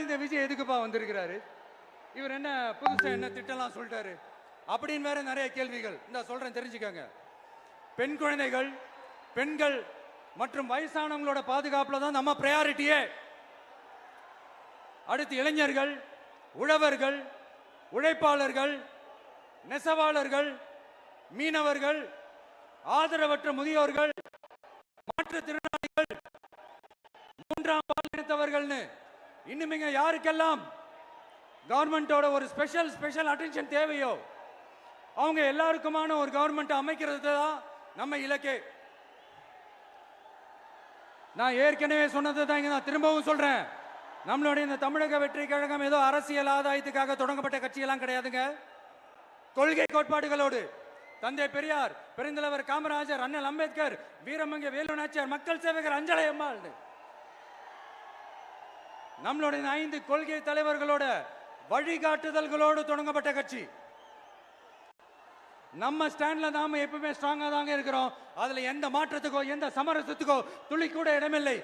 இந்த விஜய் எதுக்குப்பா வந்திருக்கிறாரு, இவர் என்ன புதுசா என்ன திட்டம்லாம் சொல்லிட்டாரு அப்படின்னு வேற நிறைய கேள்விகள். இந்த சொல்றேன் தெரிஞ்சுக்கங்க. பெண் குழந்தைகள், பெண்கள் மற்றும் வயசானவங்களோட பாதுகாப்புல தான் நம்ம பிரையாரிட்டியே. அடுத்து இளைஞர்கள், உழவர்கள், உழைப்பாளர்கள், நெசவாளர்கள், மீனவர்கள், ஆதரவற்ற முதியோர்கள், மாற்றுத்திறனாளிகள், மூன்றாம் பாலினத்தவர்கள்னு இன்னும் யாருக்கெல்லாம் கவர்மெண்டோட ஒரு ஸ்பெஷல் அட்டென்ஷன் தேவையோ அவங்க எல்லாருக்குமான ஒரு கவர்மெண்ட் அமைக்கிறது தான் நம்ம இலக்கே. நான் ஏற்கனவே சொன்னதை தான் இங்க நான் திரும்பவும் சொல்றேன். நம்மளுடைய இந்த தமிழக வெற்றி கழகம் ஏதோ அரசியல் ஆதாயத்துக்காக தொடங்கப்பட்ட கட்சியெல்லாம் கிடையாதுங்க. கொள்கை கோட்பாடுகளோடு தந்தை பெரியார், பெருந்தலைவர் காமராஜர், அண்ணல் அம்பேத்கர், வீரமங்க வேலு நாச்சியார், மக்கள் சேவகர் அஞ்சலை அம்மாள், நம்மளுடைய 5 கொள்கை தலைவர்களோட வழிகாட்டுதல்களோடு தொடங்கப்பட்ட கட்சி. நம்ம ஸ்டாண்ட்ல நாம எப்பவுமே ஸ்ட்ராங்கா தாங்க இருக்கிறோம். அதுல எந்த மாற்றத்துக்கோ எந்த சமரசத்துக்கோ துளி கூட இடமில்லை.